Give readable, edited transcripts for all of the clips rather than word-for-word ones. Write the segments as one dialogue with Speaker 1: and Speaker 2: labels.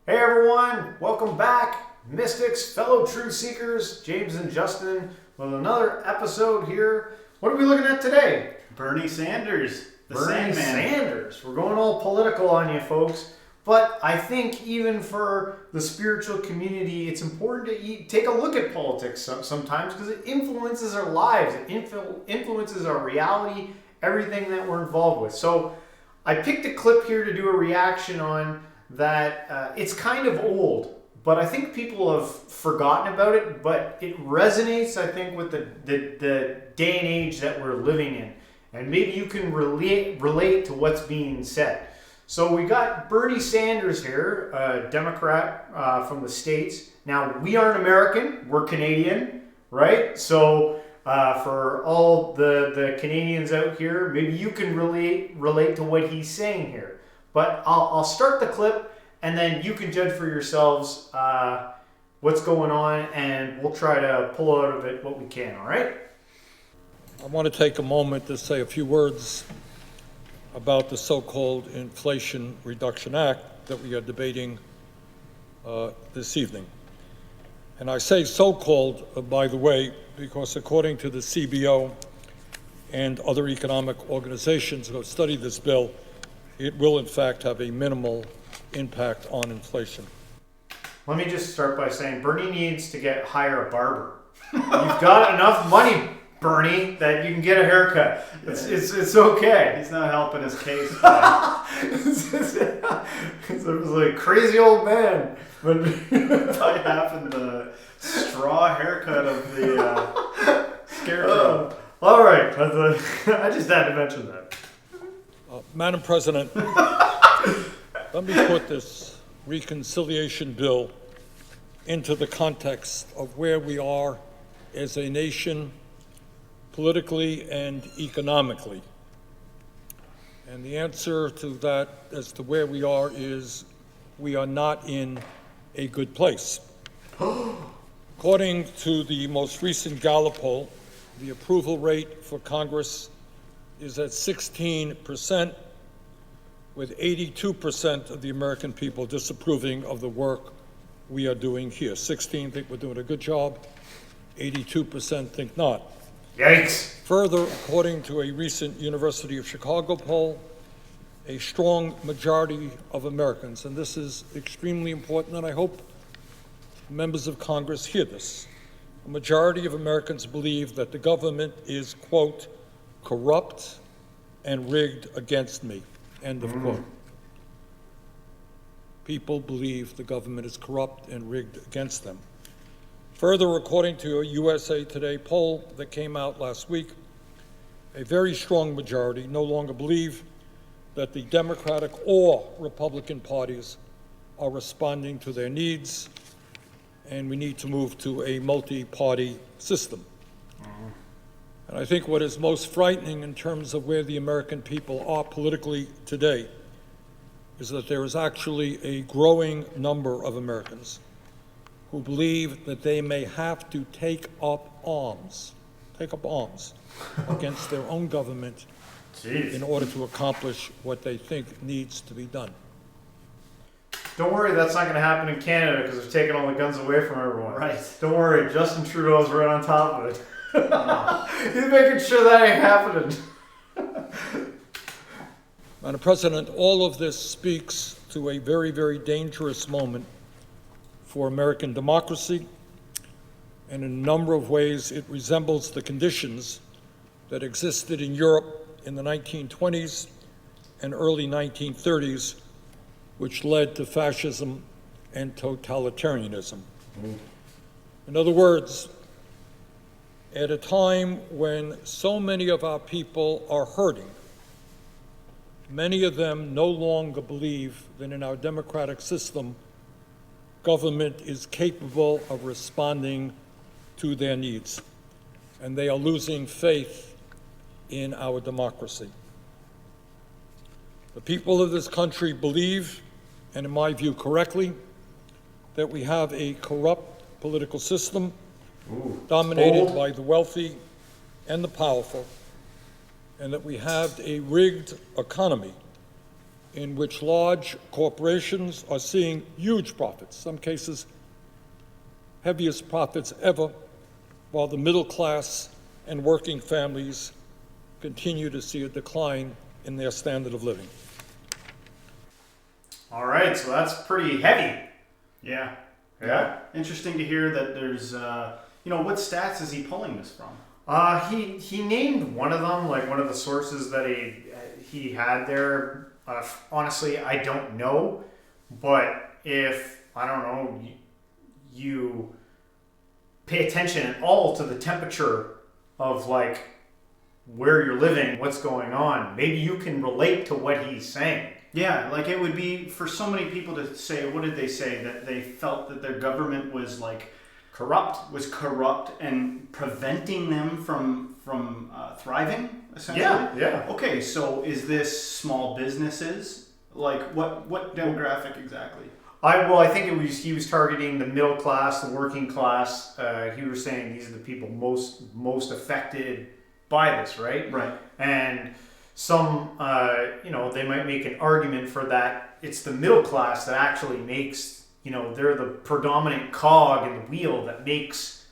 Speaker 1: Hey everyone, welcome back, Mystics, fellow truth seekers, James and Justin, with another episode here. What are we looking at today?
Speaker 2: Bernie Sanders,
Speaker 1: Bernie Sanders. We're going all political on you folks, but I think even for the spiritual community, it's important to take a look at politics sometimes because it influences our lives, it influences our reality, everything that we're involved with. So I picked a clip here to do a reaction on that. It's kind of old, but I think people have forgotten about it, but it resonates, I think, with the day and age that we're living in. And maybe you can relate to what's being said. So we got Bernie Sanders here, a Democrat from the States. Now, we aren't American, we're Canadian, right? So for all the Canadians out here, maybe you can relate to what he's saying here. But I'll start the clip, and then you can judge for yourselves what's going on, and we'll try to pull out of it what we can, all right?
Speaker 3: I want to take a moment to say a few words about the so-called Inflation Reduction Act that we are debating this evening. And I say so-called, by the way, because according to the CBO and other economic organizations who have studied this bill, it will in fact have a minimal impact on inflation.
Speaker 1: Let me just start by saying Bernie needs to hire a barber. You've got enough money, Bernie, that you can get a haircut. It's okay.
Speaker 2: He's not helping his case.
Speaker 1: It's like crazy old man. But
Speaker 2: Probably having the straw haircut of the scarecrow.
Speaker 1: All right, I just had to mention that.
Speaker 3: Madam President, let me put this reconciliation bill into the context of where we are as a nation politically and economically. And the answer to that as to where we are is we are not in a good place. According to the most recent Gallup poll, the approval rate for Congress is at 16%, with 82% of the American people disapproving of the work we are doing here. 16 think we're doing a good job, 82% think not.
Speaker 1: Yikes.
Speaker 3: Further, according to a recent University of Chicago poll, a strong majority of Americans, and this is extremely important, and I hope members of Congress hear this, a majority of Americans believe that the government is, quote, corrupt and rigged against me, end of quote. People believe the government is corrupt and rigged against them. Further, according to a USA Today poll that came out last week, a very strong majority no longer believe that the Democratic or Republican parties are responding to their needs, and we need to move to a multi-party system. And I think what is most frightening in terms of where the American people are politically today is that there is actually a growing number of Americans who believe that they may have to take up arms against their own government in order to accomplish what they think needs to be done.
Speaker 1: Don't worry, that's not going to happen in Canada because they're taking all the guns away from everyone.
Speaker 2: Right.
Speaker 1: Don't worry, Justin Trudeau's right on top of it. He's making sure that ain't happening.
Speaker 3: Madam President, all of this speaks to a very, very dangerous moment for American democracy, and in a number of ways it resembles the conditions that existed in Europe in the 1920s and early 1930s, which led to fascism and totalitarianism. In other words, at a time when so many of our people are hurting, many of them no longer believe that in our democratic system, government is capable of responding to their needs, and they are losing faith in our democracy. The people of this country believe, and in my view correctly, that we have a corrupt political system dominated by the wealthy and the powerful, and that we have a rigged economy in which large corporations are seeing huge profits, some cases heaviest profits ever, while the middle class and working families continue to see a decline in their standard of living.
Speaker 1: All right, so that's pretty heavy.
Speaker 2: Yeah.
Speaker 1: Yeah.
Speaker 2: Interesting to hear that there's, what stats is he pulling this from?
Speaker 1: He named one of them, like one of the sources that he had there. Honestly, I don't know, but if I don't know, you pay attention at all to the temperature of like where you're living, what's going on, maybe you can relate to what he's saying.
Speaker 2: Yeah, like it would be for so many people to say, what did they say? That they felt that their government was like corrupt and preventing them from thriving, essentially.
Speaker 1: Yeah.
Speaker 2: Okay, so is this small businesses? Like what demographic exactly?
Speaker 1: I think he was targeting the middle class, the working class. He was saying these are the people most affected by this, right?
Speaker 2: Right.
Speaker 1: And some, they might make an argument for that. It's the middle class that actually makes, they're the predominant cog in the wheel that makes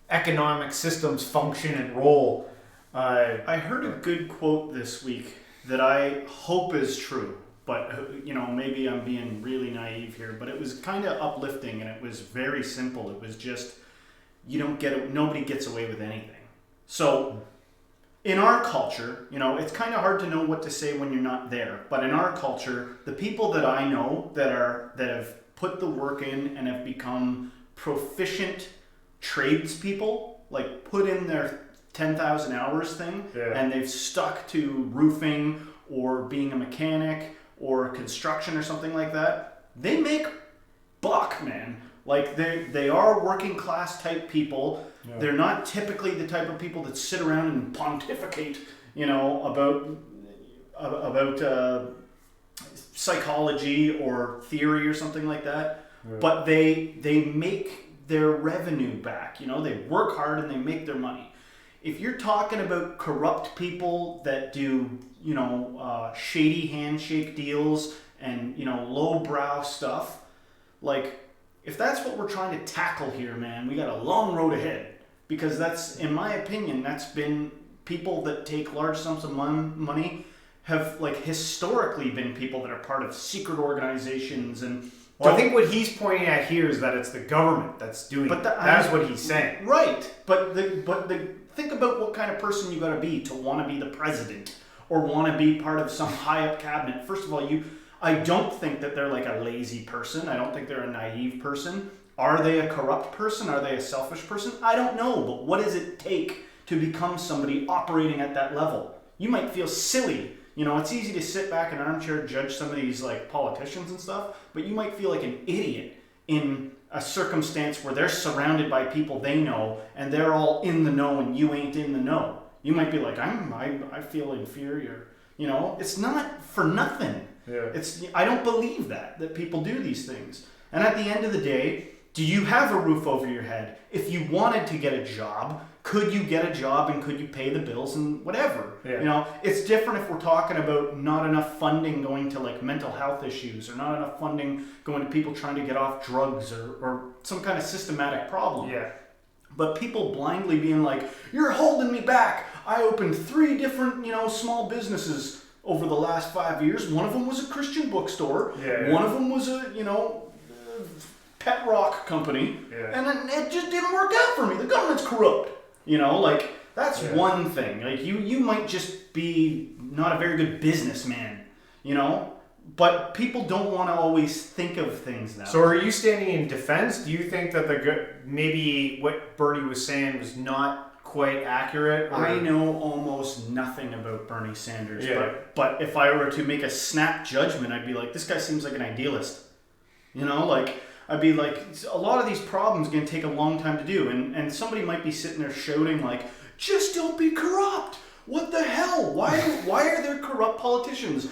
Speaker 1: economic systems function and roll.
Speaker 2: I heard a good quote this week that I hope is true, but maybe I'm being really naive here, but it was kind of uplifting and it was very simple. It was just, nobody gets away with anything. So in our culture, it's kind of hard to know what to say when you're not there, but in our culture, the people that I know that have put the work in and have become proficient tradespeople, like put in their 10,000 hours thing, and they've stuck to roofing or being a mechanic or construction or something like that, they make buck, man. Like they are working class type people. Yeah. They're not typically the type of people that sit around and pontificate, about psychology or theory or something like that. Yeah. But they make their revenue back. They work hard and they make their money. If you're talking about corrupt people that do, shady handshake deals and, lowbrow stuff, like, if that's what we're trying to tackle here, man, we got a long road ahead. Because that's, in my opinion, that's been people that take large sums of money have, like, historically been people that are part of secret organizations and...
Speaker 1: Well, I think what he's pointing at here is that it's the government that's doing it. That's what he's saying.
Speaker 2: Right. But think about what kind of person you got to be to want to be the president or want to be part of some high up cabinet. First of all, I don't think that they're like a lazy person. I don't think they're a naive person. Are they a corrupt person? Are they a selfish person? I don't know. But what does it take to become somebody operating at that level? You might feel silly. It's easy to sit back in an armchair and judge some of these like politicians and stuff, but you might feel like an idiot in a circumstance where they're surrounded by people they know and they're all in the know and you ain't in the know. You might be like, I feel inferior. It's not for nothing.
Speaker 1: Yeah.
Speaker 2: I don't believe that people do these things. And at the end of the day, do you have a roof over your head? If you wanted to get a job, could you get a job and could you pay the bills and whatever?
Speaker 1: Yeah.
Speaker 2: It's different if we're talking about not enough funding going to like mental health issues or not enough funding going to people trying to get off drugs or some kind of systematic problem.
Speaker 1: Yeah.
Speaker 2: But people blindly being like, you're holding me back. I opened 3 different, small businesses over the last 5 years. One of them was a Christian bookstore.
Speaker 1: Yeah.
Speaker 2: One of them was a, pet rock company.
Speaker 1: Yeah.
Speaker 2: And it just didn't work out for me. The government's corrupt. That's one thing. Like you might just be not a very good businessman, but people don't want to always think of things that
Speaker 1: So are you standing in defense? Do you think that maybe what Bernie was saying was not quite accurate? Or?
Speaker 2: I know almost nothing about Bernie Sanders,
Speaker 1: Yeah.
Speaker 2: but if I were to make a snap judgment, I'd be like, this guy seems like an idealist. I'd be like, a lot of these problems are going to take a long time to do. And somebody might be sitting there shouting like, just don't be corrupt. What the hell? Why are there corrupt politicians?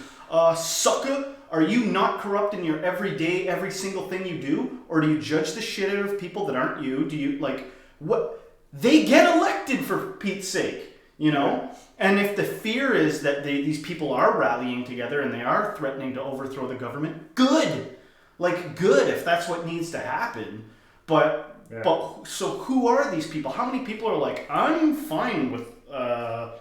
Speaker 2: Sucker, are you not corrupt in your everyday, every single thing you do? Or do you judge the shit out of people that aren't you? Do you, what? They get elected for Pete's sake, And if the fear is that these people are rallying together and they are threatening to overthrow the government, good. Like, good if that's what needs to happen. But so who are these people? How many people are like, I'm fine with, I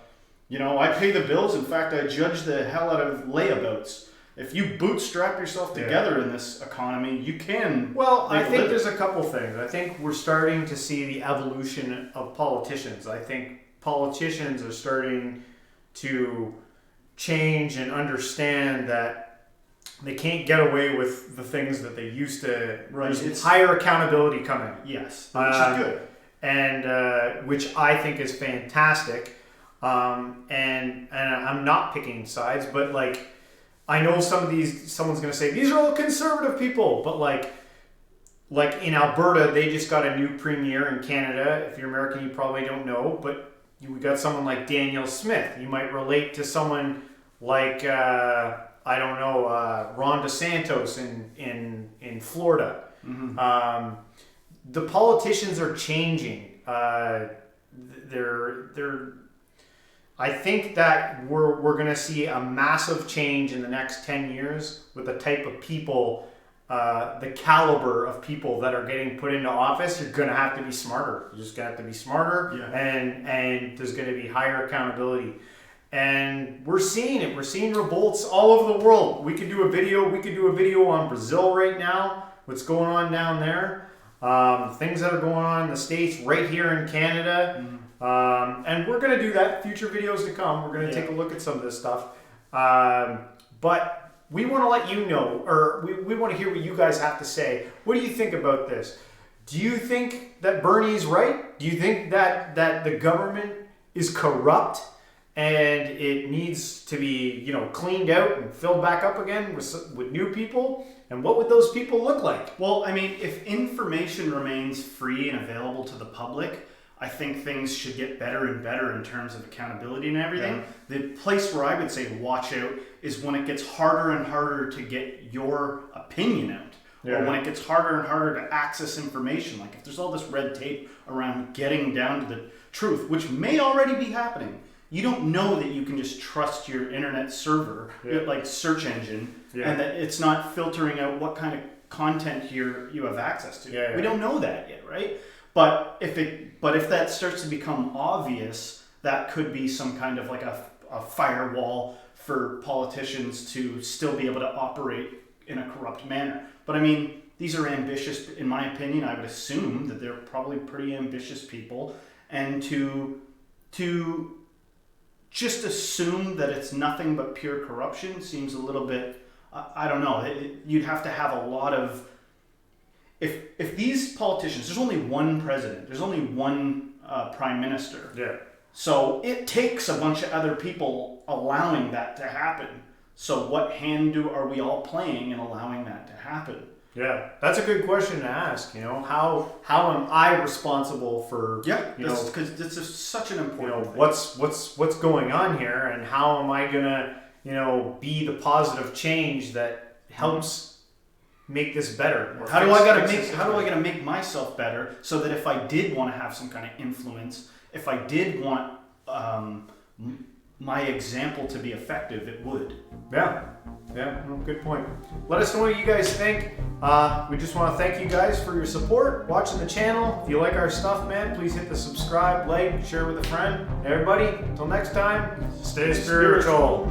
Speaker 2: pay the bills. In fact, I judge the hell out of layabouts. If you bootstrap yourself together in this economy, you can.
Speaker 1: Well, I think there's a couple things. I think we're starting to see the evolution of politicians. I think politicians are starting to change and understand that they can't get away with the things that they used to.
Speaker 2: Right.
Speaker 1: There's higher accountability coming.
Speaker 2: Yes, which is good.
Speaker 1: And which I think is fantastic. And I'm not picking sides, but like, I know someone's going to say, these are all conservative people, but like in Alberta, they just got a new premier in Canada. If you're American, you probably don't know, but we got someone like Danielle Smith. You might relate to someone like, Ron DeSantos in Florida.
Speaker 2: Mm-hmm.
Speaker 1: The politicians are changing. I think that we're going to see a massive change in the next 10 years with the type of people, the caliber of people that are getting put into office. You're going to have to be smarter. You're just going to have to be smarter, and there's going to be higher accountability. And we're seeing it. We're seeing revolts all over the world. We could do a video on Brazil right now, what's going on down there, things that are going on in the States, right here in Canada. Mm-hmm. And we're going to do that. Future videos to come. We're going to take a look at some of this stuff. But we want to let you know, or we want to hear what you guys have to say. What do you think about this? Do you think that Bernie's right? Do you think that the government is corrupt and it needs to be, cleaned out and filled back up again with new people? And what would those people look like?
Speaker 2: Well, I mean, if information remains free and available to the public, I think things should get better and better in terms of accountability and everything. Yeah. The place where I would say watch out is when it gets harder and harder to get your opinion out. Yeah. Or when it gets harder and harder to access information. Like if there's all this red tape around getting down to the truth, which may already be happening. You don't know that you can just trust your internet server, like search engine, and that it's not filtering out what kind of content you have access to.
Speaker 1: Yeah.
Speaker 2: We don't know that yet, right? But if that starts to become obvious, that could be some kind of like a firewall for politicians to still be able to operate in a corrupt manner. But I mean, these are ambitious, in my opinion. I would assume that they're probably pretty ambitious people, and to just assume that it's nothing but pure corruption seems a little bit, I don't know. You'd have to have a lot of. If these politicians, there's only one president, there's only one prime minister.
Speaker 1: Yeah.
Speaker 2: So it takes a bunch of other people allowing that to happen. So what hand are we all playing in allowing that to happen?
Speaker 1: Yeah, that's a good question to ask. How am I responsible for?
Speaker 2: Yeah, because this is such an important thing.
Speaker 1: What's going on here, and how am I gonna be the positive change that helps make this better?
Speaker 2: How do I gotta make myself better so that if I did want to have some kind of influence, if I did want my example to be effective, it would.
Speaker 1: Yeah, good point. Let us know what you guys think. We just want to thank you guys for your support, watching the channel. If you like our stuff, man, please hit the subscribe, like, share with a friend. Everybody, until next time, stay spiritual.